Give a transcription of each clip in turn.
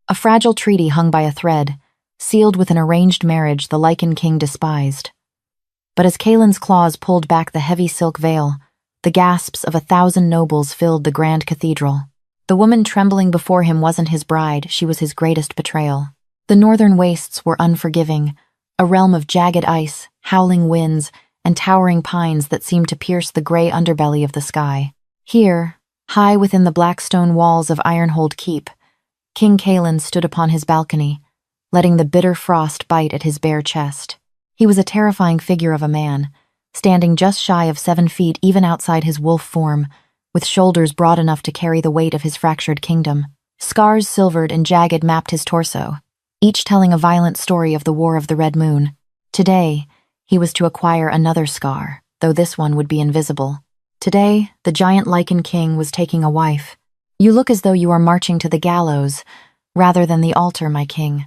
A fragile treaty hung by a thread, sealed with an arranged marriage the Lycan king despised. But as Kaelin's claws pulled back the heavy silk veil, the gasps of 1,000 nobles filled the grand cathedral. The woman trembling before him wasn't his bride, she was his greatest betrayal. The northern wastes were unforgiving, a realm of jagged ice, howling winds, and towering pines that seemed to pierce the gray underbelly of the sky. Here, high within the black stone walls of Ironhold Keep, King Kaelin stood upon his balcony, letting the bitter frost bite at his bare chest. He was a terrifying figure of a man, standing just shy of 7 feet even outside his wolf form, with shoulders broad enough to carry the weight of his fractured kingdom. Scars silvered and jagged mapped his torso, each telling a violent story of the War of the Red Moon. Today, he was to acquire another scar, though this one would be invisible. Today, the giant Lycan king was taking a wife. "You look as though you are marching to the gallows, rather than the altar, my king."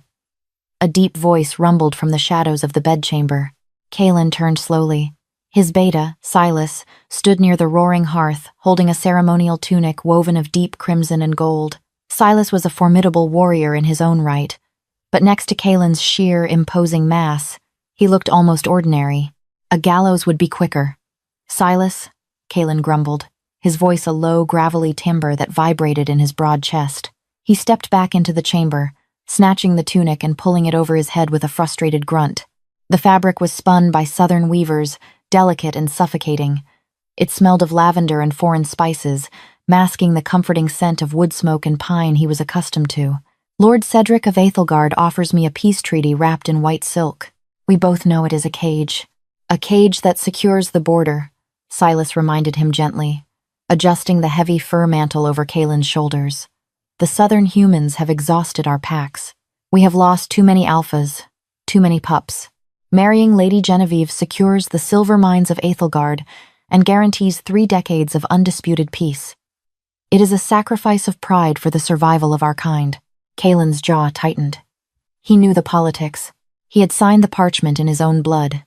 A deep voice rumbled from the shadows of the bedchamber. Kaelin turned slowly. His beta, Silas, stood near the roaring hearth, holding a ceremonial tunic woven of deep crimson and gold. Silas was a formidable warrior in his own right, but next to Kaelin's sheer, imposing mass, he looked almost ordinary. A gallows would be quicker. "Silas," Kaelin grumbled, his voice a low, gravelly timbre that vibrated in his broad chest. He stepped back into the chamber, snatching the tunic and pulling it over his head with a frustrated grunt. The fabric was spun by southern weavers, delicate and suffocating. It smelled of lavender and foreign spices, masking the comforting scent of wood smoke and pine he was accustomed to. "Lord Cedric of Aethelgard offers me a peace treaty wrapped in white silk. We both know it is a cage. A cage that secures the border," Silas reminded him gently, adjusting the heavy fur mantle over Kaelin's shoulders. "The southern humans have exhausted our packs. We have lost too many alphas, too many pups. Marrying Lady Genevieve secures the silver mines of Aethelgard and guarantees 3 decades of undisputed peace. It is a sacrifice of pride for the survival of our kind." Kaelin's jaw tightened. He knew the politics. He had signed the parchment in his own blood.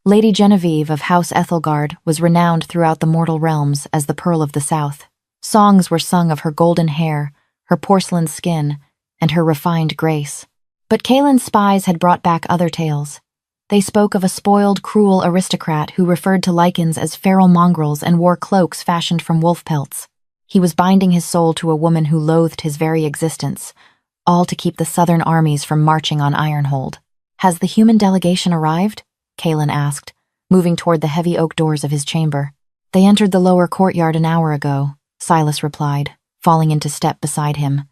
Lady Genevieve of House Aethelgard was renowned throughout the mortal realms as the Pearl of the South. Songs were sung of her golden hair, her porcelain skin, and her refined grace. But Kaelin's spies had brought back other tales. They spoke of a spoiled, cruel aristocrat who referred to Lycans as feral mongrels and wore cloaks fashioned from wolf pelts. He was binding his soul to a woman who loathed his very existence, all to keep the southern armies from marching on Ironhold. "Has the human delegation arrived?" Kaelin asked, moving toward the heavy oak doors of his chamber. "They entered the lower courtyard an hour ago," Silas replied, falling into step beside him.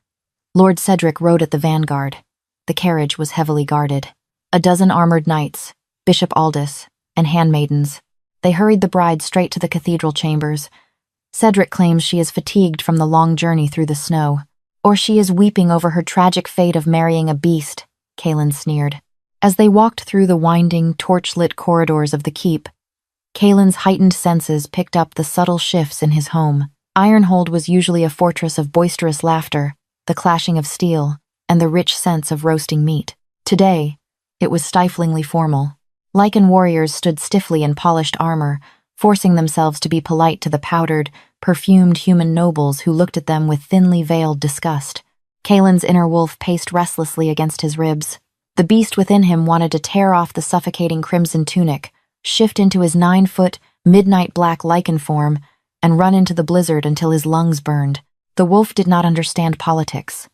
Lord Cedric rode at the vanguard. The carriage was heavily guarded. A dozen armored knights, Bishop Aldous, and handmaidens. They hurried the bride straight to the cathedral chambers. "Cedric claims she is fatigued from the long journey through the snow. Or she is weeping over her tragic fate of marrying a beast," Kaelin sneered. As they walked through the winding, torch-lit corridors of the keep, Kaelin's heightened senses picked up the subtle shifts in his home. Ironhold was usually a fortress of boisterous laughter, the clashing of steel, and the rich scents of roasting meat. Today, it was stiflingly formal. Lycan warriors stood stiffly in polished armor, forcing themselves to be polite to the powdered, perfumed human nobles who looked at them with thinly veiled disgust. Kaelin's inner wolf paced restlessly against his ribs. The beast within him wanted to tear off the suffocating crimson tunic, shift into his 9-foot, midnight black Lycan form, and run into the blizzard until his lungs burned. The wolf did not understand politics.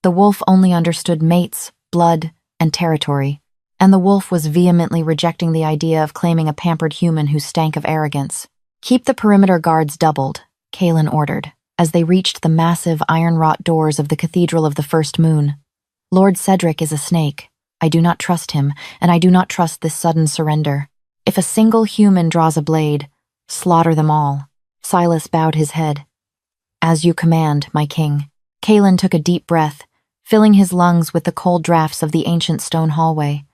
The wolf only understood mates, blood, and territory. And the wolf was vehemently rejecting the idea of claiming a pampered human who stank of arrogance. "Keep the perimeter guards doubled," Kaelin ordered, as they reached the massive iron-wrought doors of the Cathedral of the First Moon. "Lord Cedric is a snake. I do not trust him, and I do not trust this sudden surrender. If a single human draws a blade, slaughter them all." Silas bowed his head. "As you command, my king." Kaelin took a deep breath, filling his lungs with the cold drafts of the ancient stone hallway.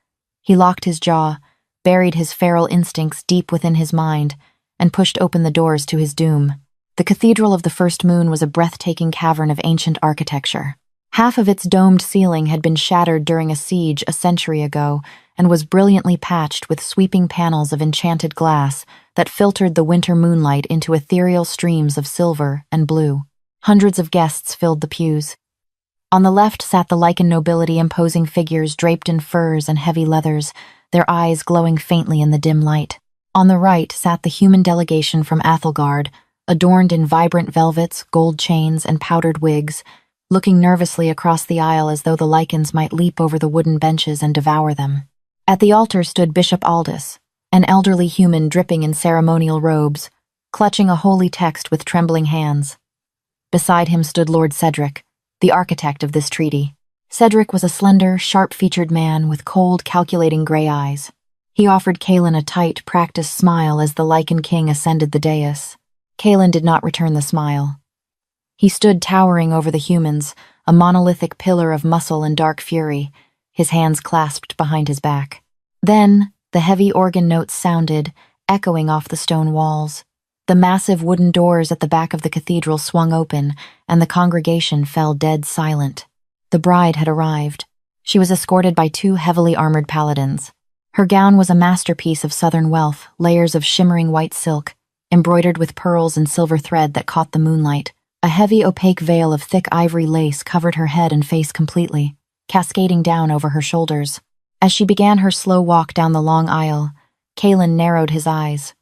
He locked his jaw, buried his feral instincts deep within his mind, and pushed open the doors to his doom. The Cathedral of the First Moon was a breathtaking cavern of ancient architecture. Half of its domed ceiling had been shattered during a siege a century ago and was brilliantly patched with sweeping panels of enchanted glass that filtered the winter moonlight into ethereal streams of silver and blue. Hundreds of guests filled the pews. On the left sat the Lycan nobility, imposing figures draped in furs and heavy leathers, their eyes glowing faintly in the dim light. On the right sat the human delegation from Athelgard, adorned in vibrant velvets, gold chains, and powdered wigs, looking nervously across the aisle as though the Lycans might leap over the wooden benches and devour them. At the altar stood Bishop Aldous, an elderly human dripping in ceremonial robes, clutching a holy text with trembling hands. Beside him stood Lord Cedric, the architect of this treaty. Cedric was a slender, sharp-featured man with cold, calculating gray eyes. He offered Kaelin a tight, practiced smile as the Lycan king ascended the dais. Kaelin did not return the smile. He stood towering over the humans, a monolithic pillar of muscle and dark fury, his hands clasped behind his back. Then, the heavy organ notes sounded, echoing off the stone walls. The massive wooden doors at the back of the cathedral swung open, and the congregation fell dead silent. The bride had arrived. She was escorted by 2 heavily armored paladins. Her gown was a masterpiece of southern wealth, layers of shimmering white silk, embroidered with pearls and silver thread that caught the moonlight. A heavy, opaque veil of thick ivory lace covered her head and face completely, cascading down over her shoulders. As she began her slow walk down the long aisle, Kaelin narrowed his eyes.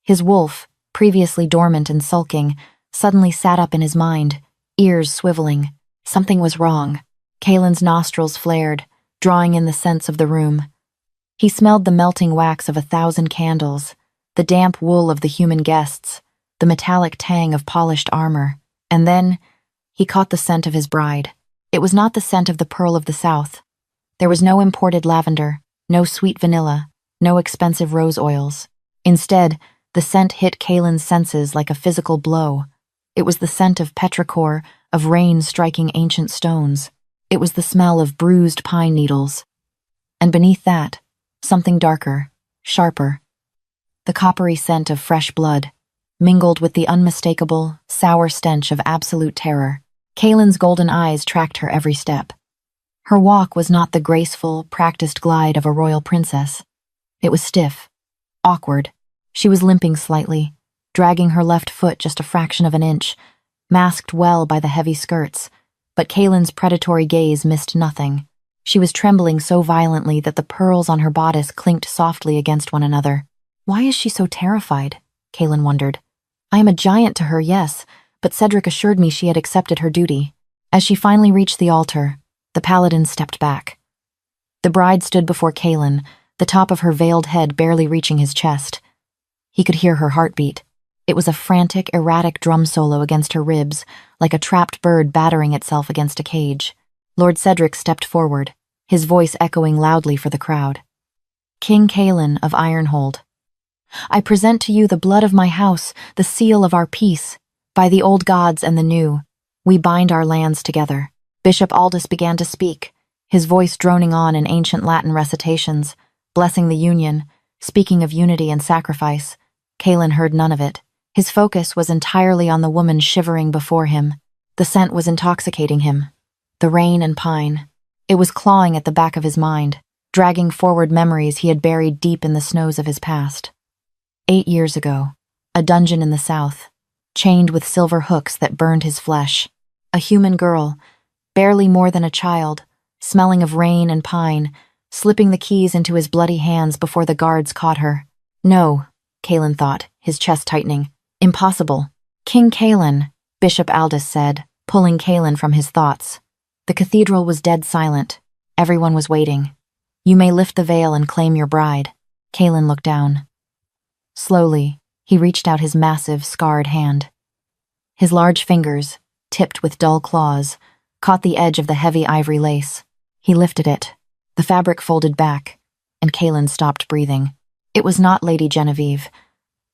His wolf, previously dormant and sulking, suddenly sat up in his mind, ears swiveling. Something was wrong. Kaelin's nostrils flared, drawing in the scents of the room. He smelled the melting wax of 1,000 candles, the damp wool of the human guests, the metallic tang of polished armor, and then he caught the scent of his bride. It was not the scent of the Pearl of the South. There was no imported lavender, no sweet vanilla, no expensive rose oils. Instead, the scent hit Kaelin's senses like a physical blow. It was the scent of petrichor, of rain striking ancient stones. It was the smell of bruised pine needles. And beneath that, something darker, sharper. The coppery scent of fresh blood, mingled with the unmistakable, sour stench of absolute terror. Kaelin's golden eyes tracked her every step. Her walk was not the graceful, practiced glide of a royal princess. It was stiff, awkward. She was limping slightly, dragging her left foot just a fraction of an inch, masked well by the heavy skirts, but Kaelin's predatory gaze missed nothing. She was trembling so violently that the pearls on her bodice clinked softly against one another. Why is she so terrified? Kaelin wondered. I am a giant to her, yes, but Cedric assured me she had accepted her duty. As she finally reached the altar, the paladin stepped back. The bride stood before Kaelin, the top of her veiled head barely reaching his chest. He could hear her heartbeat. It was a frantic, erratic drum solo against her ribs, like a trapped bird battering itself against a cage. Lord Cedric stepped forward, his voice echoing loudly for the crowd. King Kaelin of Ironhold, I present to you the blood of my house, the seal of our peace. By the old gods and the new, we bind our lands together. Bishop Aldous began to speak, his voice droning on in ancient Latin recitations, blessing the union, speaking of unity and sacrifice. Kaelin heard none of it. His focus was entirely on the woman shivering before him. The scent was intoxicating him. The rain and pine. It was clawing at the back of his mind, dragging forward memories he had buried deep in the snows of his past. 8 years ago, a dungeon in the south, chained with silver hooks that burned his flesh. A human girl, barely more than a child, smelling of rain and pine, slipping the keys into his bloody hands before the guards caught her. No, Kaelin thought, his chest tightening. Impossible. King Kaelin, Bishop Aldous said, pulling Kaelin from his thoughts. The cathedral was dead silent. Everyone was waiting. You may lift the veil and claim your bride. Kaelin looked down. Slowly, he reached out his massive, scarred hand. His large fingers, tipped with dull claws, caught the edge of the heavy ivory lace. He lifted it. The fabric folded back, and Kaelin stopped breathing. It was not Lady Genevieve.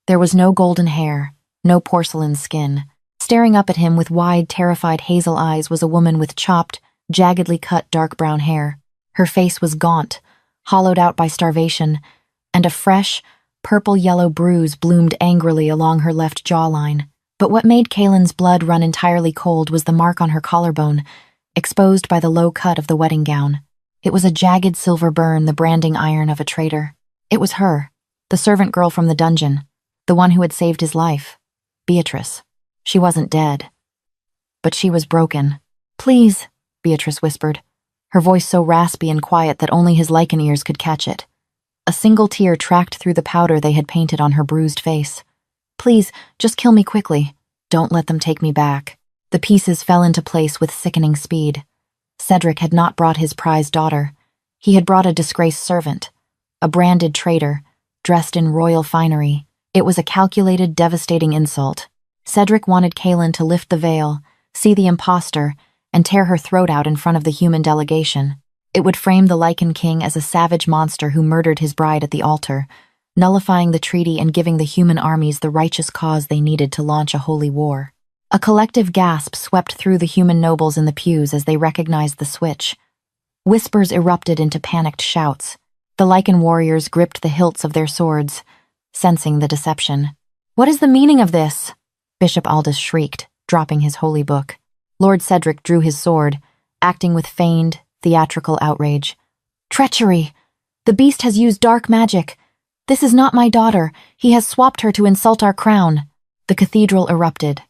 There was no golden hair, no porcelain skin. Staring up at him with wide, terrified hazel eyes was a woman with chopped, jaggedly cut dark brown hair. Her face was gaunt, hollowed out by starvation, and a fresh, purple-yellow bruise bloomed angrily along her left jawline. But what made Kaelin's blood run entirely cold was the mark on her collarbone, exposed by the low cut of the wedding gown. It was a jagged silver burn, the branding iron of a traitor. It was her, the servant girl from the dungeon, the one who had saved his life. Beatrice. She wasn't dead. But she was broken. Please, Beatrice whispered, her voice so raspy and quiet that only his Lycan ears could catch it. A single tear tracked through the powder they had painted on her bruised face. Please, just kill me quickly. Don't let them take me back. The pieces fell into place with sickening speed. Cedric had not brought his prized daughter. He had brought a disgraced servant, a branded traitor, dressed in royal finery. It was a calculated, devastating insult. Cedric wanted Kaelin to lift the veil, see the imposter, and tear her throat out in front of the human delegation. It would frame the Lycan king as a savage monster who murdered his bride at the altar, nullifying the treaty and giving the human armies the righteous cause they needed to launch a holy war. A collective gasp swept through the human nobles in the pews as they recognized the switch. Whispers erupted into panicked shouts. The Lycan warriors gripped the hilts of their swords, sensing the deception. "What is the meaning of this?" Bishop Aldous shrieked, dropping his holy book. Lord Cedric drew his sword, acting with feigned, theatrical outrage. "Treachery! The beast has used dark magic. This is not my daughter. He has swapped her to insult our crown." The cathedral erupted.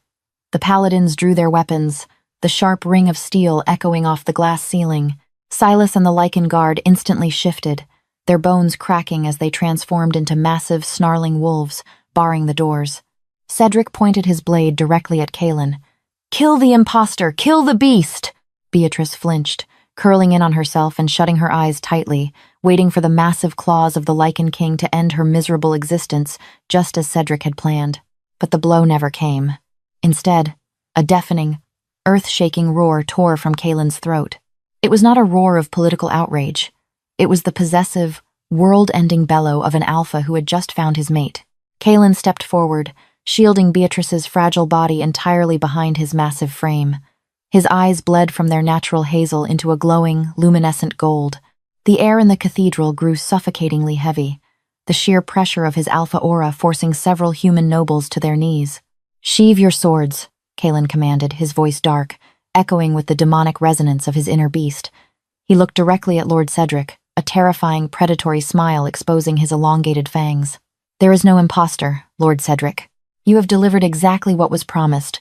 The paladins drew their weapons, the sharp ring of steel echoing off the glass ceiling. Silas and the Lycan guard instantly shifted, their bones cracking as they transformed into massive, snarling wolves, barring the doors. Cedric pointed his blade directly at Kaelin. "Kill the imposter! Kill the beast!" Beatrice flinched, curling in on herself and shutting her eyes tightly, waiting for the massive claws of the Lycan king to end her miserable existence, just as Cedric had planned. But the blow never came. Instead, a deafening, earth-shaking roar tore from Kaelin's throat. It was not a roar of political outrage. It was the possessive, world-ending bellow of an alpha who had just found his mate. Kaelin stepped forward, shielding Beatrice's fragile body entirely behind his massive frame. His eyes bled from their natural hazel into a glowing, luminescent gold. The air in the cathedral grew suffocatingly heavy, the sheer pressure of his alpha aura forcing several human nobles to their knees. "Sheathe your swords," Kaelin commanded, his voice dark, echoing with the demonic resonance of his inner beast. He looked directly at Lord Cedric, a terrifying, predatory smile exposing his elongated fangs. "There is no imposter, Lord Cedric. You have delivered exactly what was promised.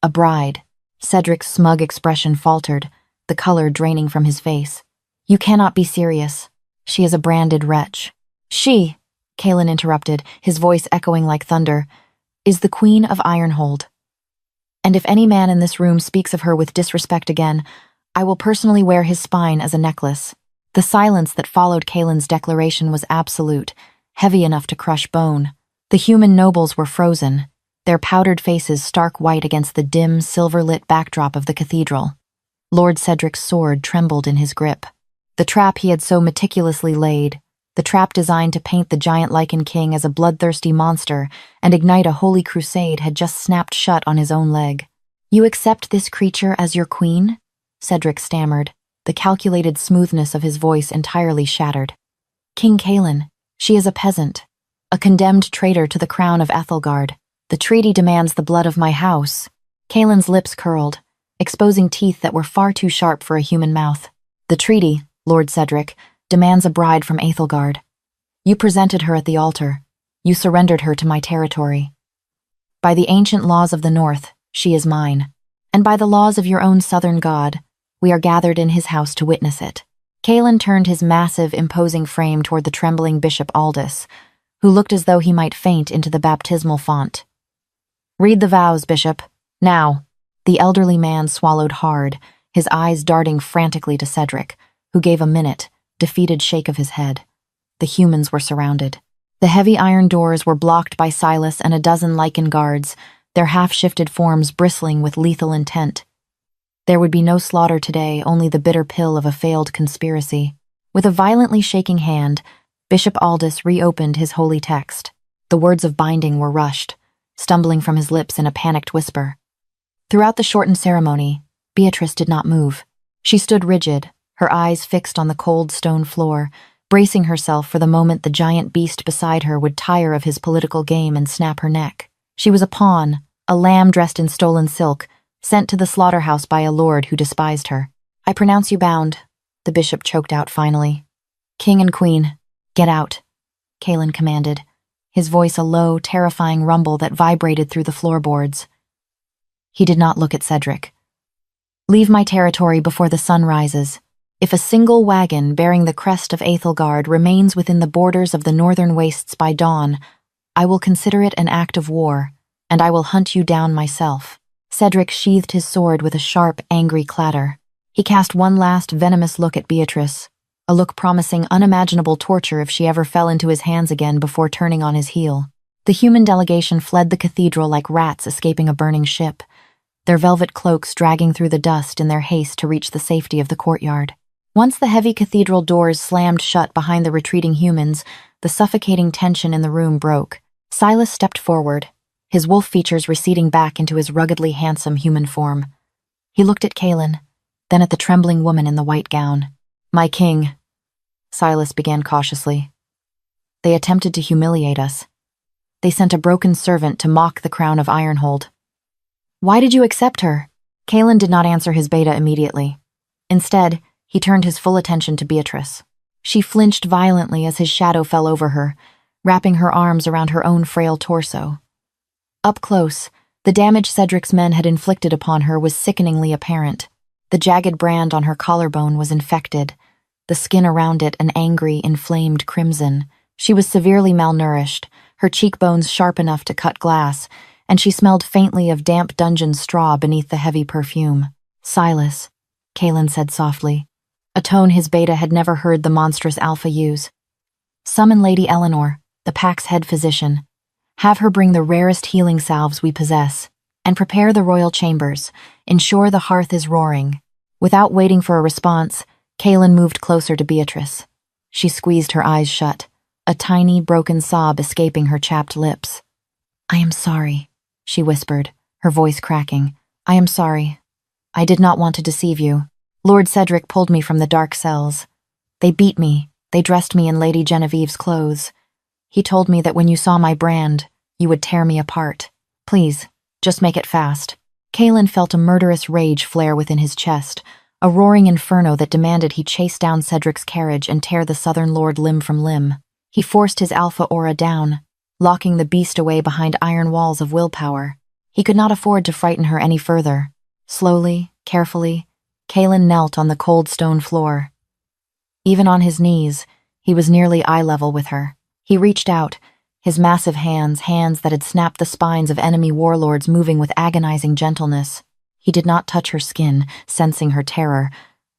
A bride." Cedric's smug expression faltered, the color draining from his face. "You cannot be serious. She is a branded wretch." "She," Kaelin interrupted, his voice echoing like thunder, "is the Queen of Ironhold. And if any man in this room speaks of her with disrespect again, I will personally wear his spine as a necklace." The silence that followed Kaelin's declaration was absolute, heavy enough to crush bone. The human nobles were frozen, their powdered faces stark white against the dim, silver-lit backdrop of the cathedral. Lord Cedric's sword trembled in his grip. The trap he had so meticulously laid, the trap designed to paint the giant Lycan king as a bloodthirsty monster and ignite a holy crusade, had just snapped shut on his own leg. "You accept this creature as your queen?" Cedric stammered, the calculated smoothness of his voice entirely shattered. "King Kaelin, she is a peasant, a condemned traitor to the crown of Ethelgard. The treaty demands the blood of my house." Kaelin's lips curled, exposing teeth that were far too sharp for a human mouth. "The treaty, Lord Cedric, demands a bride from Ethelgard. You presented her at the altar. You surrendered her to my territory. By the ancient laws of the North, she is mine. And by the laws of your own southern god, we are gathered in his house to witness it." Kaelin turned his massive, imposing frame toward the trembling Bishop Aldous, who looked as though he might faint into the baptismal font. "Read the vows, Bishop. Now." The elderly man swallowed hard, his eyes darting frantically to Cedric, who gave a defeated shake of his head. The humans were surrounded. The heavy iron doors were blocked by Silas and a dozen Lycan guards, their half-shifted forms bristling with lethal intent. There would be no slaughter today, only the bitter pill of a failed conspiracy. With a violently shaking hand, Bishop Aldous reopened his holy text. The words of binding were rushed, stumbling from his lips in a panicked whisper. Throughout the shortened ceremony, Beatrice did not move. She stood rigid, her eyes fixed on the cold stone floor, bracing herself for the moment the giant beast beside her would tire of his political game and snap her neck. She was a pawn, a lamb dressed in stolen silk, sent to the slaughterhouse by a lord who despised her. "I pronounce you bound," the bishop choked out finally. "King and queen, get out," Kaelin commanded, his voice a low, terrifying rumble that vibrated through the floorboards. He did not look at Cedric. Leave my territory before the sun rises. If a single wagon bearing the crest of Aethelgard remains within the borders of the northern wastes by dawn, I will consider it an act of war, and I will hunt you down myself." Cedric sheathed his sword with a sharp, angry clatter. He cast one last venomous look at Beatrice, a look promising unimaginable torture if she ever fell into his hands again before turning on his heel. The human delegation fled the cathedral like rats escaping a burning ship, their velvet cloaks dragging through the dust in their haste to reach the safety of the courtyard. Once the heavy cathedral doors slammed shut behind the retreating humans, the suffocating tension in the room broke. Silas stepped forward, his wolf features receding back into his ruggedly handsome human form. He looked at Kaelin, then at the trembling woman in the white gown. "My king," Silas began cautiously. "They attempted to humiliate us. They sent a broken servant to mock the crown of Ironhold." "Why did you accept her?" Kaelin did not answer his beta immediately. Instead, he turned his full attention to Beatrice. She flinched violently as his shadow fell over her, wrapping her arms around her own frail torso. Up close, the damage Cedric's men had inflicted upon her was sickeningly apparent. The jagged brand on her collarbone was infected, the skin around it an angry, inflamed crimson. She was severely malnourished, her cheekbones sharp enough to cut glass, and she smelled faintly of damp dungeon straw beneath the heavy perfume. "Silas," Kaelin said softly, a tone his beta had never heard the monstrous alpha use. "Summon Lady Eleanor, the pack's head physician. Have her bring the rarest healing salves we possess, and prepare the royal chambers. Ensure the hearth is roaring." Without waiting for a response, Kaelin moved closer to Beatrice. She squeezed her eyes shut, a tiny, broken sob escaping her chapped lips. "I am sorry," she whispered, her voice cracking. "I am sorry. I did not want to deceive you. Lord Cedric pulled me from the dark cells. They beat me. They dressed me in Lady Genevieve's clothes. He told me that when you saw my brand, you would tear me apart. Please, just make it fast." Kaelin felt a murderous rage flare within his chest, a roaring inferno that demanded he chase down Cedric's carriage and tear the Southern Lord limb from limb. He forced his alpha aura down, locking the beast away behind iron walls of willpower. He could not afford to frighten her any further. Slowly, carefully, Kaelin knelt on the cold stone floor. Even on his knees, he was nearly eye level with her. He reached out, his massive hands that had snapped the spines of enemy warlords moving with agonizing gentleness. He did not touch her skin, sensing her terror,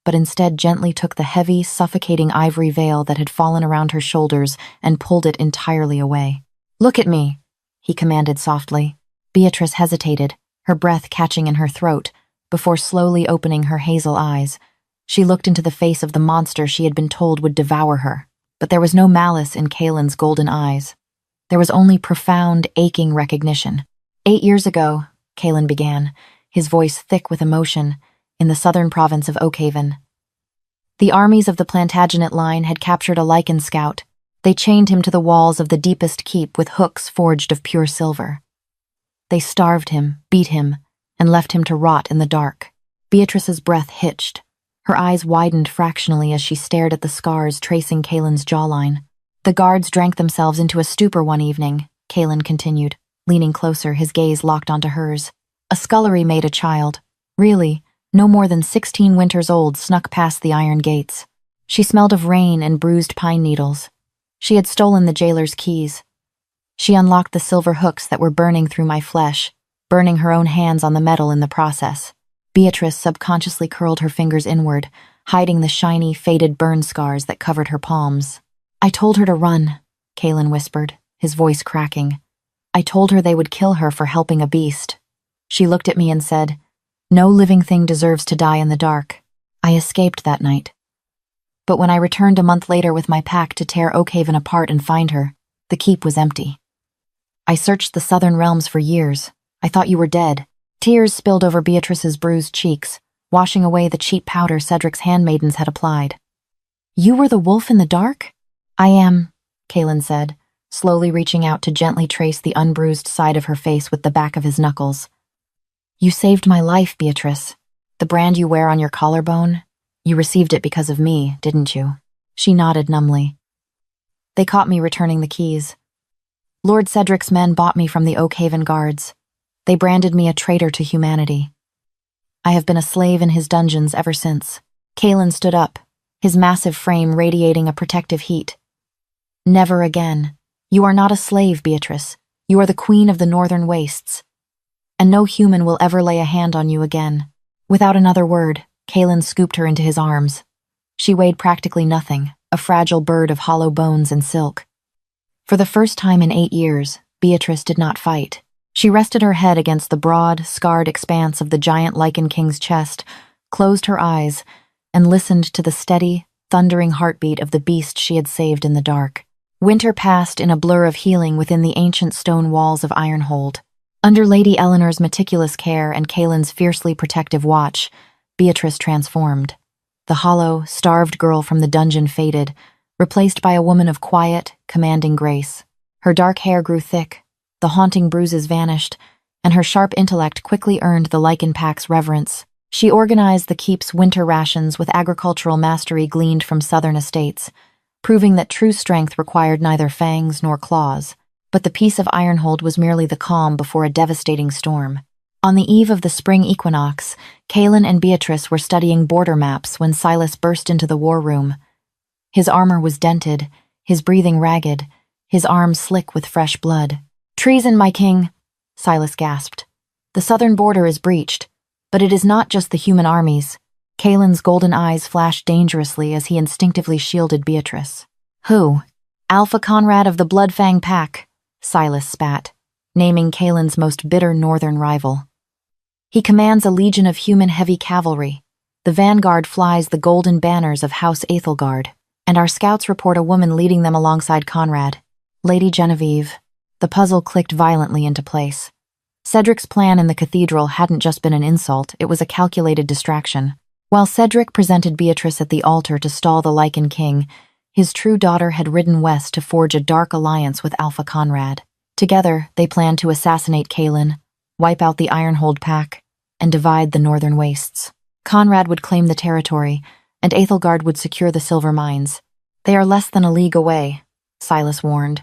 but instead gently took the heavy, suffocating ivory veil that had fallen around her shoulders and pulled it entirely away. "Look at me," he commanded softly. Beatrice hesitated, her breath catching in her throat, before slowly opening her hazel eyes. She looked into the face of the monster she had been told would devour her, but there was no malice in Kaelin's golden eyes. There was only profound, aching recognition. 8 years ago, Kaelin began, his voice thick with emotion, in the southern province of Oakhaven. The armies of the Plantagenet line had captured a Lycan scout. They chained him to the walls of the deepest keep with hooks forged of pure silver. They starved him, beat him, and left him to rot in the dark. Beatrice's breath hitched. Her eyes widened fractionally as she stared at the scars tracing Kaelin's jawline. "The guards drank themselves into a stupor one evening," Kaelin continued, leaning closer, his gaze locked onto hers. "A scullery made a child. Really, no more than 16 winters old, snuck past the iron gates. She smelled of rain and bruised pine needles. She had stolen the jailer's keys. She unlocked the silver hooks that were burning through my flesh, burning her own hands on the metal in the process." Beatrice subconsciously curled her fingers inward, hiding the shiny, faded burn scars that covered her palms. "I told her to run," Kaelin whispered, his voice cracking. "I told her they would kill her for helping a beast. She looked at me and said, 'No living thing deserves to die in the dark.' I escaped that night. But when I returned a month later with my pack to tear Oakhaven apart and find her, the keep was empty. I searched the southern realms for years. I thought you were dead." Tears spilled over Beatrice's bruised cheeks, washing away the cheap powder Cedric's handmaidens had applied. "You were the wolf in the dark?" "I am," Kaelin said, slowly reaching out to gently trace the unbruised side of her face with the back of his knuckles. "You saved my life, Beatrice. The brand you wear on your collarbone, you received it because of me, didn't you?" She nodded numbly. "They caught me returning the keys. Lord Cedric's men bought me from the Oakhaven guards. They branded me a traitor to humanity. I have been a slave in his dungeons ever since. Kaelin stood up, his massive frame radiating a protective heat. Never again. You are not a slave, Beatrice. You are the queen of the northern wastes. And no human will ever lay a hand on you again. Without another word, Kaelin scooped her into his arms. She weighed practically nothing, a fragile bird of hollow bones and silk. For the first time in 8 years, Beatrice did not fight. She rested her head against the broad, scarred expanse of the giant Lycan King's chest, closed her eyes, and listened to the steady, thundering heartbeat of the beast she had saved in the dark. Winter passed in a blur of healing within the ancient stone walls of Ironhold. Under Lady Eleanor's meticulous care and Kaelin's fiercely protective watch, Beatrice transformed. The hollow, starved girl from the dungeon faded, replaced by a woman of quiet, commanding grace. Her dark hair grew thick, the haunting bruises vanished, and her sharp intellect quickly earned the Lycan Pack's reverence. She organized the keep's winter rations with agricultural mastery gleaned from southern estates, proving that true strength required neither fangs nor claws. But the peace of Ironhold was merely the calm before a devastating storm. On the eve of the spring equinox, Kaelin and Beatrice were studying border maps when Silas burst into the war room. His armor was dented, his breathing ragged, his arms slick with fresh blood. "Treason, my king," Silas gasped. "The southern border is breached, but it is not just the human armies." Kaelin's golden eyes flashed dangerously as he instinctively shielded Beatrice. "Who?" "Alpha Conrad of the Bloodfang Pack," Silas spat, naming Kaelin's most bitter northern rival. "He commands a legion of human heavy cavalry. The vanguard flies the golden banners of House Aethelgard, and our scouts report a woman leading them alongside Conrad. Lady Genevieve." The puzzle clicked violently into place. Cedric's plan in the cathedral hadn't just been an insult, it was a calculated distraction. While Cedric presented Beatrice at the altar to stall the Lycan King, his true daughter had ridden west to forge a dark alliance with Alpha Conrad. Together, they planned to assassinate Kaelin, wipe out the Ironhold Pack, and divide the northern wastes. Conrad would claim the territory, and Aethelgard would secure the silver mines. "They are less than a league away," Silas warned.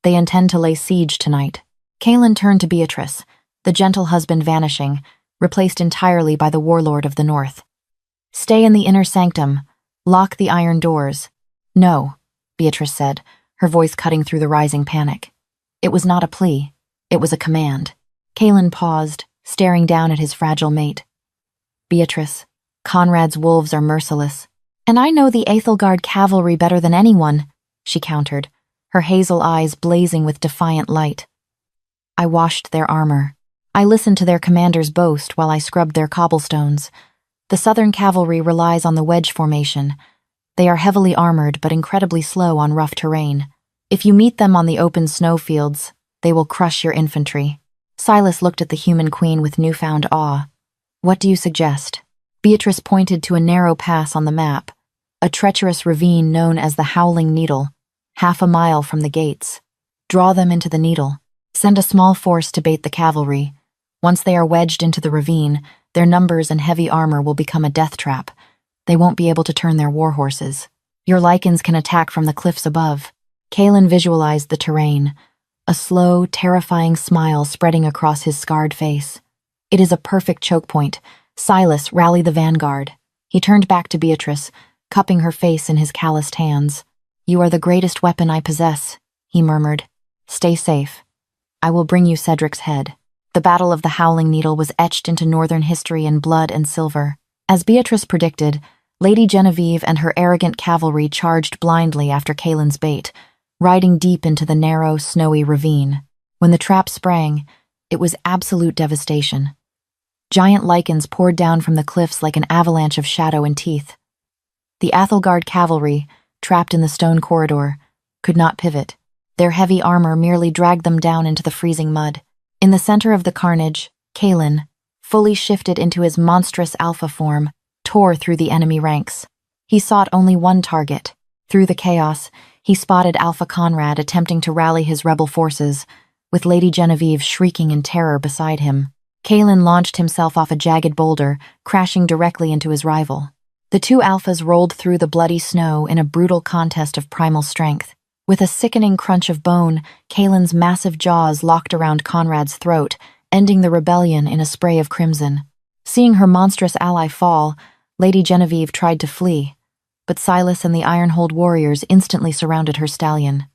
"They intend to lay siege tonight." Kaelin turned to Beatrice, the gentle husband vanishing, replaced entirely by the warlord of the north. "Stay in the inner sanctum. Lock the iron doors." "No," Beatrice said, her voice cutting through the rising panic. It was not a plea. It was a command. Kaelin paused, staring down at his fragile mate. "Beatrice, Conrad's wolves are merciless. And I know the Aethelgard cavalry better than anyone," she countered, her hazel eyes blazing with defiant light. "I washed their armor. I listened to their commanders boast while I scrubbed their cobblestones. The southern cavalry relies on the wedge formation. They are heavily armored but incredibly slow on rough terrain. If you meet them on the open snowfields, they will crush your infantry." Silas looked at the human queen with newfound awe. "What do you suggest?" Beatrice pointed to a narrow pass on the map, a treacherous ravine known as the Howling Needle, 1/2 a mile from the gates. "Draw them into the needle. Send a small force to bait the cavalry. Once they are wedged into the ravine, their numbers and heavy armor will become a death trap. They won't be able to turn their war horses. Your Lycans can attack from the cliffs above." Kaelin visualized the terrain, a slow, terrifying smile spreading across his scarred face. "It is a perfect choke point. Silas, rally the vanguard." He turned back to Beatrice, cupping her face in his calloused hands. "You are the greatest weapon I possess," he murmured. "Stay safe. I will bring you Cedric's head." The Battle of the Howling Needle was etched into northern history in blood and silver. As Beatrice predicted, Lady Genevieve and her arrogant cavalry charged blindly after Kaelin's bait, riding deep into the narrow, snowy ravine. When the trap sprang, it was absolute devastation. Giant Lycans poured down from the cliffs like an avalanche of shadow and teeth. The Aethelgard cavalry, trapped in the stone corridor, could not pivot. Their heavy armor merely dragged them down into the freezing mud. In the center of the carnage, Kaelin, fully shifted into his monstrous alpha form, tore through the enemy ranks. He sought only one target. Through the chaos, he spotted Alpha Conrad attempting to rally his rebel forces, with Lady Genevieve shrieking in terror beside him. Kaelin launched himself off a jagged boulder, crashing directly into his rival. The two alphas rolled through the bloody snow in a brutal contest of primal strength. With a sickening crunch of bone, Kaelin's massive jaws locked around Conrad's throat, ending the rebellion in a spray of crimson. Seeing her monstrous ally fall, Lady Genevieve tried to flee, but Silas and the Ironhold warriors instantly surrounded her stallion.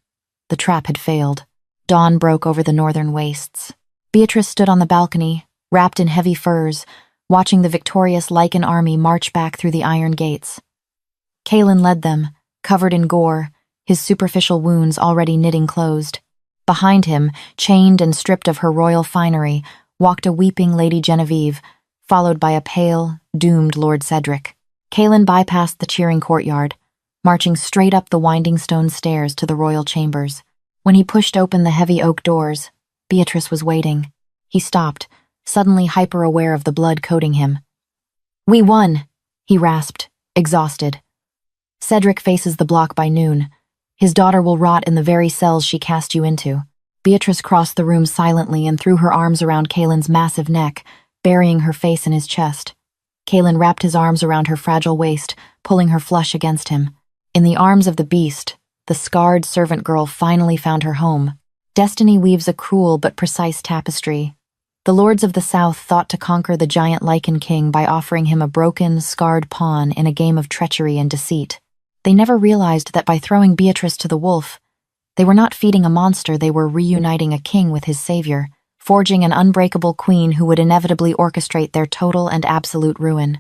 The trap had failed. Dawn broke over the northern wastes. Beatrice stood on the balcony, wrapped in heavy furs, watching the victorious Lycan army march back through the iron gates. Kaelin led them, covered in gore, his superficial wounds already knitting closed. Behind him, chained and stripped of her royal finery, walked a weeping Lady Genevieve, followed by a pale, doomed Lord Cedric. Kaelin bypassed the cheering courtyard, marching straight up the winding stone stairs to the royal chambers. When he pushed open the heavy oak doors, Beatrice was waiting. He stopped, suddenly hyper-aware of the blood coating him. "We won," he rasped, exhausted. "Cedric faces the block by noon. His daughter will rot in the very cells she cast you into." Beatrice crossed the room silently and threw her arms around Kaelin's massive neck, burying her face in his chest. Kaelin wrapped his arms around her fragile waist, pulling her flush against him. In the arms of the beast, the scarred servant girl finally found her home. Destiny weaves a cruel but precise tapestry. The lords of the South thought to conquer the giant Lycan king by offering him a broken, scarred pawn in a game of treachery and deceit. They never realized that by throwing Beatrice to the wolf, they were not feeding a monster, they were reuniting a king with his savior, forging an unbreakable queen who would inevitably orchestrate their total and absolute ruin.